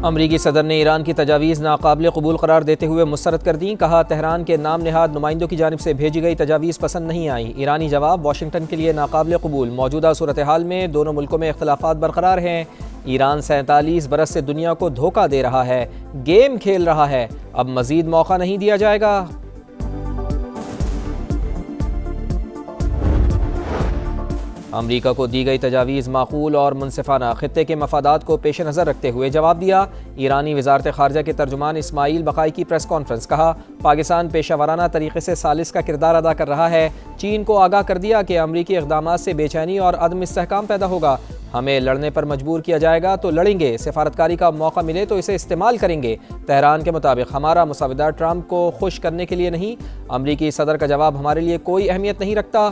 امریکی صدر نے ایران کی تجاویز ناقابل قبول قرار دیتے ہوئے مسترد کر دیں۔ کہا تہران کے نام نہاد نمائندوں کی جانب سے بھیجی گئی تجاویز پسند نہیں آئیں۔ ایرانی جواب واشنگٹن کے لیے ناقابل قبول۔ موجودہ صورتحال میں دونوں ملکوں میں اختلافات برقرار ہیں۔ ایران 47 برس سے دنیا کو دھوکہ دے رہا ہے، گیم کھیل رہا ہے، اب مزید موقع نہیں دیا جائے گا۔ امریکہ کو دی گئی تجاویز معقول اور منصفانہ، خطے کے مفادات کو پیش نظر رکھتے ہوئے جواب دیا۔ ایرانی وزارت خارجہ کے ترجمان اسماعیل بقائی کی پریس کانفرنس۔ کہا پاکستان پیشہ ورانہ طریقے سے ثالث کا کردار ادا کر رہا ہے۔ چین کو آگاہ کر دیا کہ امریکی اقدامات سے بے چینی اور عدم استحکام پیدا ہوگا۔ ہمیں لڑنے پر مجبور کیا جائے گا تو لڑیں گے، سفارتکاری کا موقع ملے تو اسے استعمال کریں گے۔ تہران کے مطابق ہمارا مسودہ ٹرمپ کو خوش کرنے کے لیے نہیں، امریکی صدر کا جواب ہمارے لیے کوئی اہمیت نہیں رکھتا۔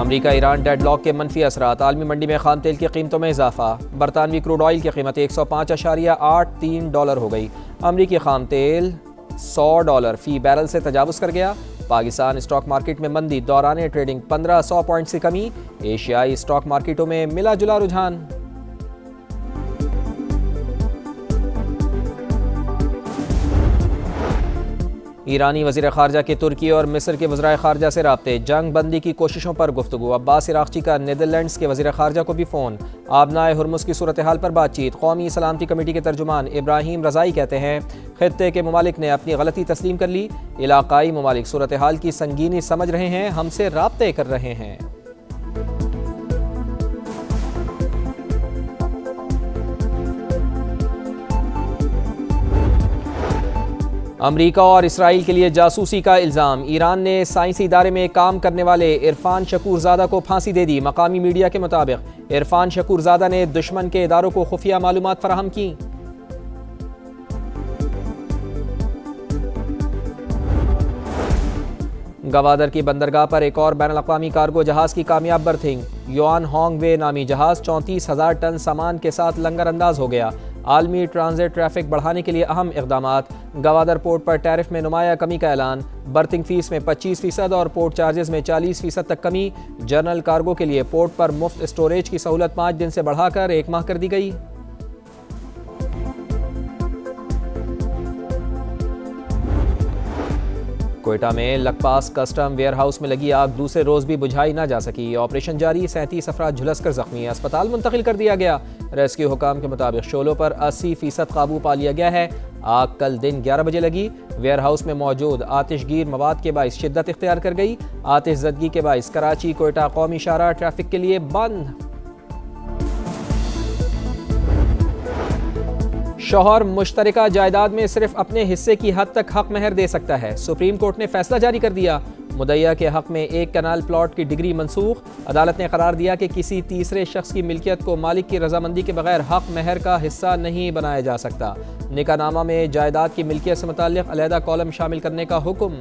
امریکہ ایران ڈیڈ لاک کے منفی اثرات، عالمی منڈی میں خام تیل کی قیمتوں میں اضافہ۔ برطانوی کروڈ آئل کی قیمت $105.83 ہو گئی۔ امریکی خام تیل $100 فی بیرل سے تجاوز کر گیا۔ پاکستان اسٹاک مارکیٹ میں مندی، دوران ٹریڈنگ 1500 پوائنٹ سے کمی۔ ایشیائی اسٹاک مارکیٹوں میں ملا جلا رجحان۔ ایرانی وزیر خارجہ کے ترکی اور مصر کے وزرائے خارجہ سے رابطے، جنگ بندی کی کوششوں پر گفتگو۔ عباس عراقچی کا نیدرلینڈز کے وزیر خارجہ کو بھی فون۔ آبنائے ہرمز کی صورتحال پر بات چیت۔ قومی سلامتی کمیٹی کے ترجمان ابراہیم رضائی کہتے ہیں خطے کے ممالک نے اپنی غلطی تسلیم کر لی، علاقائی ممالک صورتحال کی سنگینی سمجھ رہے ہیں، ہم سے رابطے کر رہے ہیں۔ امریکہ اور اسرائیل کے لیے جاسوسی کا الزام، ایران نے سائنسی ادارے میں کام کرنے والے عرفان شکور زادہ کو پھانسی دے دی۔ مقامی میڈیا کے مطابق عرفان شکور زادہ نے دشمن کے اداروں کو خفیہ معلومات فراہم کیں۔ گوادر کی بندرگاہ پر ایک اور بین الاقوامی کارگو جہاز کی کامیاب برتھنگ۔ یوان ہانگ وے نامی جہاز 34,000 ٹن سامان کے ساتھ لنگر انداز ہو گیا۔ عالمی ٹرانزٹ ٹریفک بڑھانے کے لیے اہم اقدامات۔ گوادر پورٹ پر ٹیرف میں نمایاں کمی کا اعلان، برتنگ فیس میں 25% اور پورٹ چارجز میں 40% تک کمی۔ جنرل کارگو کے لیے پورٹ پر مفت اسٹوریج کی سہولت 5 دن سے بڑھا کر 1 ماہ کر دی گئی۔ کوئٹہ میں لکپاس کسٹم ویئر ہاؤس میں لگی آگ دوسرے روز بھی بجھائی نہ جا سکی۔ آپریشن جاری، 37 افراد جھلس کر زخمی، اسپتال منتقل کر دیا گیا۔ ریسکیو حکام کے مطابق شعلوں پر 80% قابو پا لیا گیا ہے۔ آگ کل دن 11 بجے لگی۔ ویئر ہاؤس میں موجود آتش گیر مواد کے باعث شدت اختیار کر گئی۔ آتش زدگی کے باعث کراچی کوئٹہ قومی شاہراہ ٹریفک کے لیے بند۔ شوہر مشترکہ جائیداد میں صرف اپنے حصے کی حد تک حق مہر دے سکتا ہے، سپریم کورٹ نے فیصلہ جاری کر دیا۔ مدعیہ کے حق میں ایک کنال پلاٹ کی ڈگری منسوخ۔ عدالت نے قرار دیا کہ کسی تیسرے شخص کی ملکیت کو مالک کی رضامندی کے بغیر حق مہر کا حصہ نہیں بنایا جا سکتا۔ نکاح نامہ میں جائیداد کی ملکیت سے متعلق علیحدہ کالم شامل کرنے کا حکم۔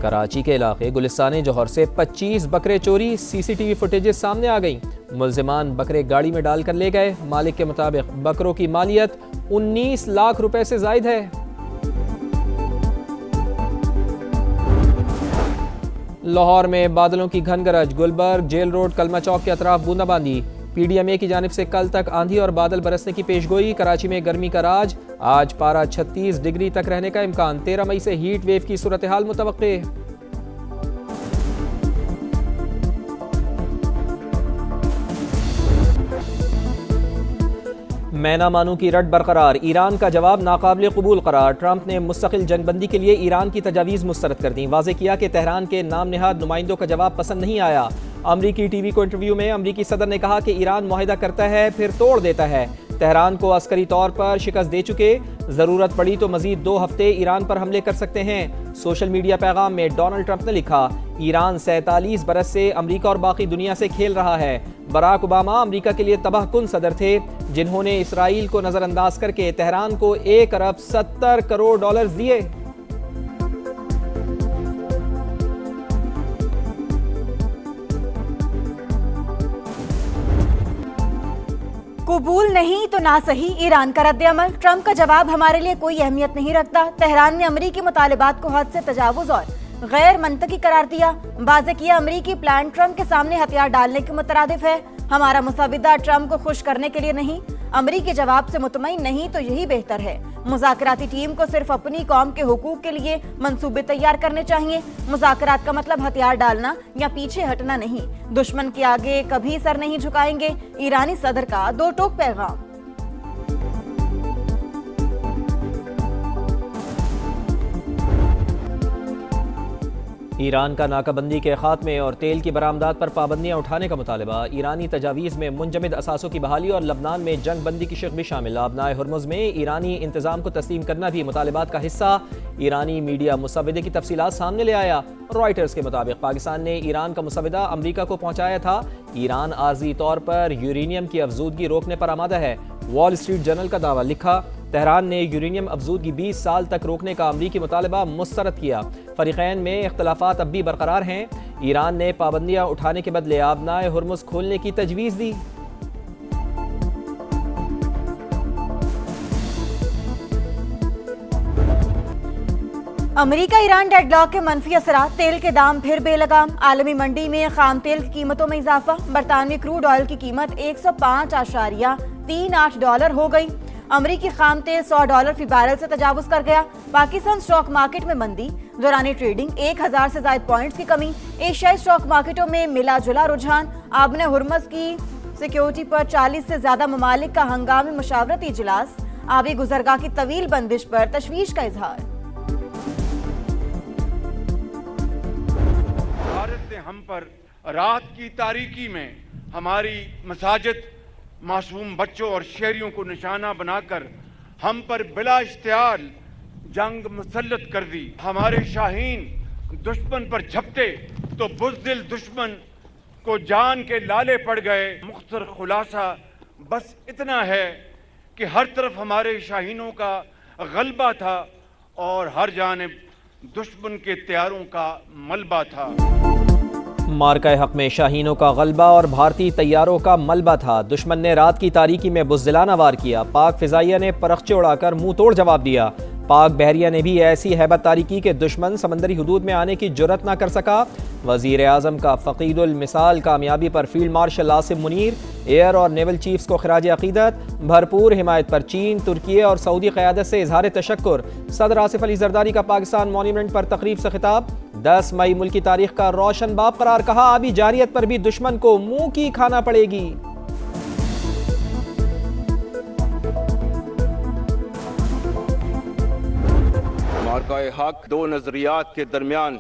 کراچی کے علاقے گلستان جوہر سے 25 بکرے چوری، سی سی ٹی وی فوٹیجز سامنے آ گئیں۔ ملزمان بکرے گاڑی میں ڈال کر لے گئے۔ مالک کے مطابق بکروں کی مالیت 19 لاکھ روپے سے زائد ہے۔ لاہور میں بادلوں کی گھن گرج، گلبرگ، جیل روڈ، کلمہ چوک کے اطراف بوندا باندی۔ پی ڈی ایم اے کی جانب سے کل تک آندھی اور بادل برسنے کی پیش گوئی۔ کراچی میں گرمی کا راج، آج پارہ 36 ڈگری تک رہنے کا امکان۔ 13 مئی سے ہیٹ ویو کی صورتحال متوقع۔ میں نہ مانوں کی رٹ برقرار، ایران کا جواب ناقابل قبول قرار۔ ٹرمپ نے مستقل جنگ بندی کے لیے ایران کی تجاویز مسترد کر دیں۔ واضح کیا کہ تہران کے نام نہاد نمائندوں کا جواب پسند نہیں آیا۔ امریکی ٹی وی کو انٹرویو میں امریکی صدر نے کہا کہ ایران معاہدہ کرتا ہے پھر توڑ دیتا ہے، تہران کو عسکری طور پر شکست دے چکے، ضرورت پڑی تو مزید 2 ہفتے ایران پر حملے کر سکتے ہیں۔ سوشل میڈیا پیغام میں ڈونلڈ ٹرمپ نے لکھا ایران 47 برس سے امریکہ اور باقی دنیا سے کھیل رہا ہے۔ براک اوباما امریکہ کے لیے تباہ کن صدر تھے جنہوں نے اسرائیل کو نظر انداز کر کے تہران کو $1 ارب 70 کروڑ دیے۔ قبول نہیں تو نہ صحیح ایران کا رد عمل، ٹرمپ کا جواب ہمارے لیے کوئی اہمیت نہیں رکھتا۔ تہران نے امریکی مطالبات کو حد سے تجاوز اور غیر منطقی قرار دیا، واضح کیا امریکی پلان ٹرمپ کے سامنے ہتھیار ڈالنے کے مترادف ہے۔ ہمارا مسودہ ٹرمپ کو خوش کرنے کے لیے نہیں، امریکی جواب سے مطمئن نہیں تو یہی بہتر ہے۔ مذاکراتی ٹیم کو صرف اپنی قوم کے حقوق کے لیے منصوبے تیار کرنے چاہیے۔ مذاکرات کا مطلب ہتھیار ڈالنا یا پیچھے ہٹنا نہیں۔ دشمن کے آگے کبھی سر نہیں جھکائیں گے، ایرانی صدر کا دو ٹوک پیغام۔ ایران کا ناکہ بندی کے خاتمے اور تیل کی برآمدات پر پابندیاں اٹھانے کا مطالبہ، ایرانی تجاویز میں منجمد اثاثوں کی بحالی اور لبنان میں جنگ بندی کی شق بھی شامل۔ آبنائے ہرمز میں ایرانی انتظام کو تسلیم کرنا بھی مطالبات کا حصہ۔ ایرانی میڈیا مسودے کی تفصیلات سامنے لے آیا۔ رائٹرز کے مطابق پاکستان نے ایران کا مسودہ امریکہ کو پہنچایا تھا۔ ایران عارضی طور پر یورینیم کی افزودگی روکنے پر آمادہ ہے۔ وال اسٹریٹ جرنل کا دعویٰ لکھا، تہران نے یورینیم افزودگی 20 سال تک روکنے کا امریکی مطالبہ مسترد کیا۔ فریقین میں اختلافات اب بھی برقرار ہیں۔ ایران نے پابندیاں اٹھانے کے بدلے آبنائے ہرمز کھولنے کی تجویز دی۔ امریکہ ایران ڈیڈ لاک کے منفی اثرات، تیل کے دام پھر بے لگام۔ عالمی منڈی میں خام تیل کی قیمتوں میں اضافہ، برطانوی کروڈ آئل کی قیمت $105.38 ہو گئی۔ امریکی خام تیل $100 فی بیرل سے تجاوز کر گیا۔ پاکستان اسٹاک مارکیٹ میں مندی، دوران ٹریڈنگ 1000 سے زائد پوائنٹس کی کمی۔ ایشیائی اسٹاک مارکیٹوں میں ملا جلا رجحان۔ آبنائے ہرمز کی سیکیورٹی پر 40 سے زیادہ ممالک کا ہنگامی مشاورتی اجلاس۔ آبی گزرگاہ کی طویل بندش پر تشویش کا اظہار۔ بھارت نے ہم پر رات کی تاریکی میں ہماری مساجد، معصوم بچوں اور شہریوں کو نشانہ بنا کر ہم پر بلا اشتعال جنگ مسلط کر دی۔ ہمارے شاہین دشمن پر جھپٹے تو بزدل دشمن کو جان کے لالے پڑ گئے۔ مختصر خلاصہ بس اتنا ہے کہ ہر طرف ہمارے شاہینوں کا غلبہ تھا اور ہر جانب دشمن کے طیاروں کا ملبہ تھا۔ مارکہ حق میں شاہینوں کا غلبہ اور بھارتی طیاروں کا ملبہ تھا۔ دشمن نے رات کی تاریکی میں بزدلانہ وار کیا۔ پاک فضائیہ نے پرخچے اڑا کر منہ توڑ جواب دیا۔ پاک بحریہ نے بھی ایسی ہیبت تاری کی کہ دشمن سمندری حدود میں آنے کی جرت نہ کر سکا۔ وزیر اعظم کا فقید المثال کامیابی پر field marshal Asim Munir, air اور نیول چیفز کو خراج عقیدت۔ بھرپور حمایت پر چین، ترکیے اور سعودی قیادت سے اظہار تشکر۔ صدر آصف علی زرداری کا پاکستان مانیومنٹ پر تقریب سے خطاب۔ 10 مئی ملک کی تاریخ کا روشن باب قرار، کہا آبی جارحیت پر بھی دشمن کو منہ کی کھانا پڑے گی۔ معرکہ حق دو نظریات کے درمیان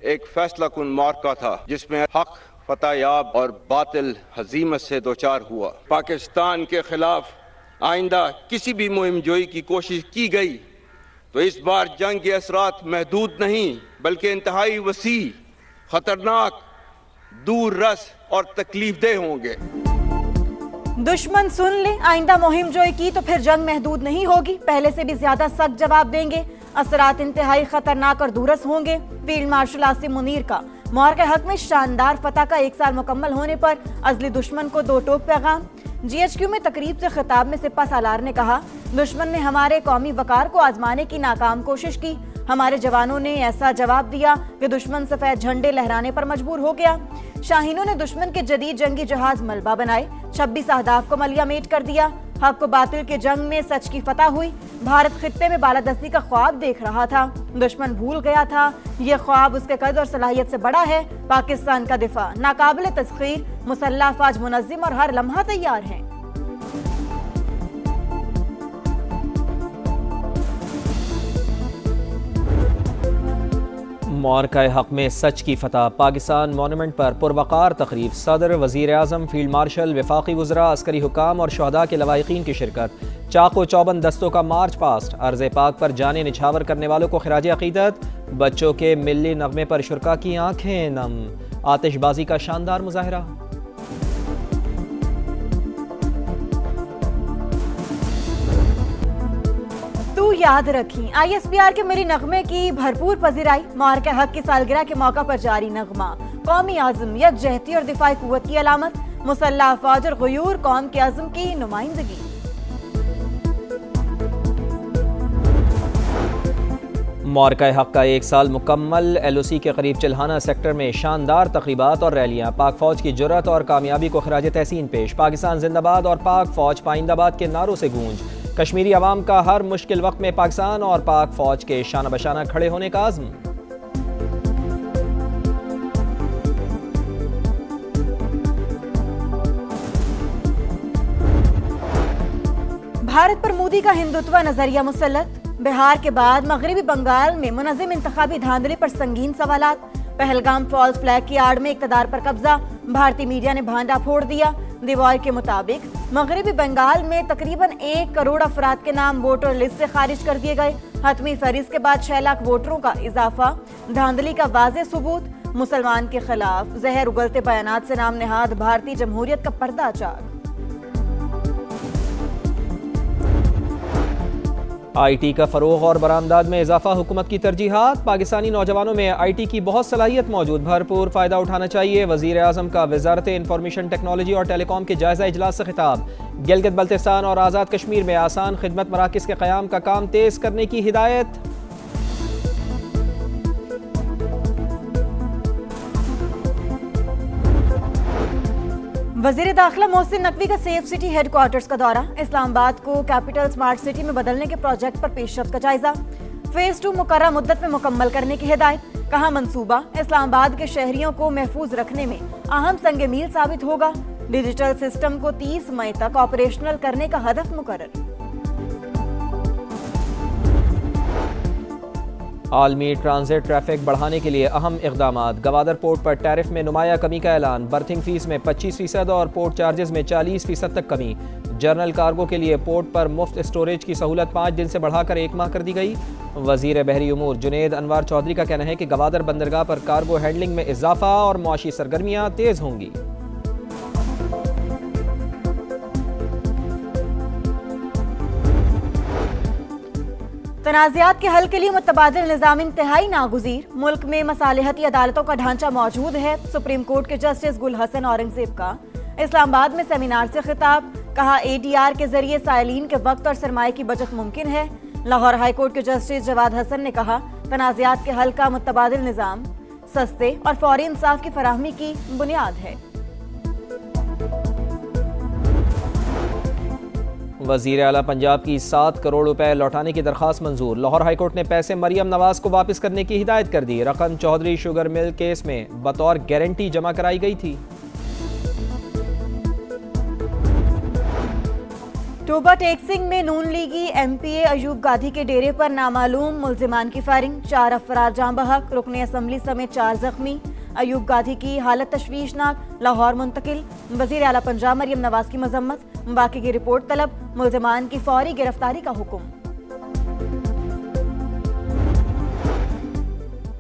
ایک فیصلہ کن معرکہ تھا، جس میں حق فتح یاب اور باطل ہزیمت سے دوچار ہوا۔ پاکستان کے خلاف آئندہ کسی بھی مہم جوئی کی کوشش کی گئی تو اس بار جنگ کے اثرات محدود نہیں بلکہ انتہائی وسیع، خطرناک، دور رس اور تکلیف دہ ہوں گے۔ دشمن سن لے، آئندہ مہم جوئی کی تو پھر جنگ محدود نہیں ہوگی، پہلے سے بھی زیادہ سخت جواب دیں گے، اثرات انتہائی خطرناک اور دورس ہوں گے۔ فیلڈ مارشل عاصم منیر کا معرکہ حق میں شاندار فتح کا 1 سال مکمل ہونے پر ازلی دشمن کو دو ٹوک پیغام۔ GHQ میں تقریب سے خطاب میں سپہ سالار نے کہا، دشمن نے ہمارے قومی وقار کو آزمانے کی ناکام کوشش کی، ہمارے جوانوں نے ایسا جواب دیا کہ دشمن سفید جھنڈے لہرانے پر مجبور ہو گیا۔ شاہینوں نے دشمن کے جدید جنگی جہاز ملبہ بنائے، 26 اہداف کو ملیہ میٹ کر دیا۔ حق و باطل کے جنگ میں سچ کی فتح ہوئی۔ بھارت خطے میں بالادستی کا خواب دیکھ رہا تھا، دشمن بھول گیا تھا یہ خواب اس کے قد اور صلاحیت سے بڑا ہے۔ پاکستان کا دفاع ناقابل تسخیر، مسلح افواج منظم اور ہر لمحہ تیار ہیں۔ معرکہ حق میں سچ کی فتح، پاکستان مانیومنٹ پر پروقار تقریب۔ صدر، وزیر اعظم، فیلڈ مارشل، وفاقی وزراء، عسکری حکام اور شہداء کے لواحقین کی شرکت۔ چاق و چوبند دستوں کا مارچ پاسٹ، ارض پاک پر جانیں نچھاور کرنے والوں کو خراج عقیدت۔ بچوں کے ملی نغمے پر شرکا کی آنکھیں نم، آتش بازی کا شاندار مظاہرہ۔ یاد رکھیں ISPR کے ملی نغمے کی بھرپور پذیرائی۔ معرکہ حق کی سالگرہ کے موقع پر جاری نغمہ قومی عزم، یکجہتی اور دفاعی قوت کی علامت۔ مسلح افواج اور غیور قوم کے عزم کی نمائندگی۔ معرکہ حق کا 1 سال مکمل، LOC کے قریب چلہانہ سیکٹر میں شاندار تقریبات اور ریلیاں، پاک فوج کی جرأت اور کامیابی کو خراج تحسین پیش۔ پاکستان زندہ باد اور پاک فوج پائندہ باد کے نعروں سے گونج، کشمیری عوام کا ہر مشکل وقت میں پاکستان اور پاک فوج کے شانہ بشانہ کھڑے ہونے کا عزم۔ بھارت پر مودی کا ہندوتوا نظریہ مسلط، بہار کے بعد مغربی بنگال میں منظم انتخابی دھاندلی پر سنگین سوالات، پہلگام فالز فلیگ کی آڑ میں اقتدار پر قبضہ، بھارتی میڈیا نے بھانڈا پھوڑ دیا۔ دیوائے کے مطابق مغربی بنگال میں تقریباً 1 کروڑ افراد کے نام ووٹر لسٹ سے خارج کر دیے گئے، حتمی فہرست کے بعد 6 لاکھ ووٹروں کا اضافہ، دھاندلی کا واضح ثبوت، مسلمان کے خلاف زہر اگلتے بیانات سے نام نہاد بھارتی جمہوریت کا پردہ چاک۔ IT کا فروغ اور برآمدات میں اضافہ حکومت کی ترجیحات، پاکستانی نوجوانوں میں IT کی بہت صلاحیت موجود، بھرپور فائدہ اٹھانا چاہیے۔ وزیر اعظم کا وزارت انفارمیشن ٹیکنالوجی اور ٹیلی کام کے جائزہ اجلاس سے خطاب، گلگت بلتستان اور آزاد کشمیر میں آسان خدمت مراکز کے قیام کا کام تیز کرنے کی ہدایت۔ وزیر داخلہ محسن نقوی کا سیف سٹی ہیڈ کوارٹرز کا دورہ، اسلام آباد کو کیپٹل سمارٹ سٹی میں بدلنے کے پروجیکٹ پر پیش رفت کا جائزہ، فیز 2 مقررہ مدت میں مکمل کرنے کی ہدایت، کہا منصوبہ اسلام آباد کے شہریوں کو محفوظ رکھنے میں اہم سنگ میل ثابت ہوگا، ڈیجیٹل سسٹم کو 30 مئی تک آپریشنل کرنے کا ہدف مقرر۔ عالمی ٹرانزٹ ٹریفک بڑھانے کے لیے اہم اقدامات، گوادر پورٹ پر ٹیرف میں نمایاں کمی کا اعلان، برتھنگ فیس میں 25% اور پورٹ چارجز میں 40% تک کمی، جرنل کارگو کے لیے پورٹ پر مفت اسٹوریج کی سہولت 5 دن سے بڑھا کر 1 ماہ کر دی گئی۔ وزیر بحری امور جنید انوار چودھری کا کہنا ہے کہ گوادر بندرگاہ پر کارگو ہینڈلنگ میں اضافہ اور معاشی سرگرمیاں تیز ہوں گی۔ تنازعات کے حل کے لیے متبادل نظام انتہائی ناگزیر، ملک میں مصالحتی عدالتوں کا ڈھانچہ موجود ہے، سپریم کورٹ کے جسٹس گل حسن اورنگزیب کا اسلام آباد میں سیمینار سے خطاب، کہا ADR کے ذریعے سائلین کے وقت اور سرمایہ کی بچت ممکن ہے۔ لاہور ہائی کورٹ کے جسٹس جواد حسن نے کہا تنازعات کے حل کا متبادل نظام سستے اور فوری انصاف کی فراہمی کی بنیاد ہے۔ وزیر اعلیٰ پنجاب کی 7 کروڑ روپے لوٹانے کی درخواست منظور، لاہور ہائی کورٹ نے پیسے مریم نواز کو واپس کرنے کی ہدایت کر دی، رقم چودھری شوگر مل کیس میں بطور گارنٹی جمع کرائی گئی تھی۔ ٹوبہ ٹیکسنگ میں نون لیگی MPA ایوب گادھی کے ڈیرے پر نامعلوم ملزمان کی فائرنگ، 4 افراد جاں بحق، رکن اسمبلی سمیت 4 زخمی، ایوب گادھی کی حالت تشویشناک، لاہور منتقل، وزیر اعلیٰ پنجاب مریم نواز کی مذمت، باقی کی رپورٹ طلب، ملزمان کی فوری گرفتاری کا حکم۔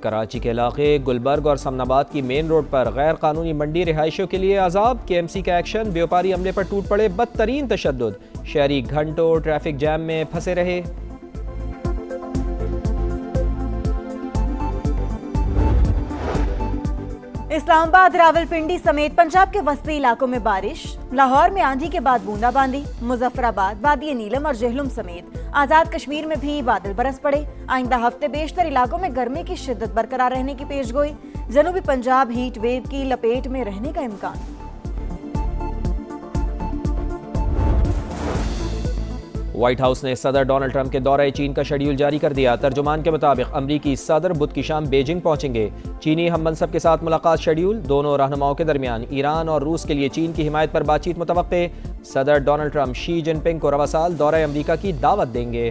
کراچی کے علاقے گلبرگ اور سمن آباد کی مین روڈ پر غیر قانونی منڈی رہائشیوں کے لیے عذاب، KMC کا ایکشن، بیوپاری عملے پر ٹوٹ پڑے بدترین تشدد، شہری گھنٹوں ٹریفک جام میں پھنسے رہے۔ اسلام آباد، راولپنڈی سمیت پنجاب کے وسطی علاقوں میں بارش، لاہور میں آندھی کے بعد بوندا باندی، مظفر آباد، وادی نیلم اور جہلم سمیت آزاد کشمیر میں بھی بادل برس پڑے۔ آئندہ ہفتے بیشتر علاقوں میں گرمی کی شدت برقرار رہنے کی پیش گوئی، جنوبی پنجاب ہیٹ ویو کی لپیٹ میں رہنے کا امکان۔ وائٹ ہاؤس نے صدر ڈونلڈ ٹرمپ کے دورہ چین کا شیڈیول جاری کر دیا، ترجمان کے مطابق امریکی صدر بدھ کی شام بیجنگ پہنچیں گے، چینی ہم منصب کے ساتھ ملاقات شیڈیول، دونوں رہنماؤں کے درمیان ایران اور روس کے لیے چین کی حمایت پر بات چیت متوقع، صدر ڈونلڈ ٹرمپ شی جن پنگ کو رواں سال دورہ امریکہ کی دعوت دیں گے۔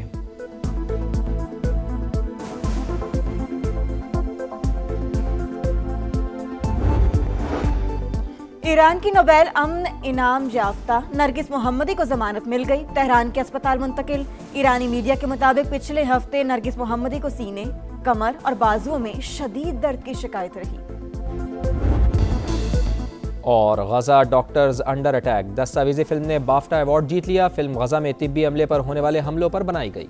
ایران کی نوبیل امن انعام یافتہ نرگس محمدی کو ضمانت مل گئی، تہران کے اسپتال منتقل۔ ایرانی میڈیا کے مطابق پچھلے ہفتے نرگس محمدی کو سینے، کمر اور بازوؤں میں شدید درد کی شکایت رہی۔ اور غزہ ڈاکٹرز انڈر اٹیک، دستاویزی فلم نے بافٹا ایوارڈ جیت لیا، فلم غزہ میں طبی عملے پر ہونے والے حملوں پر بنائی گئی۔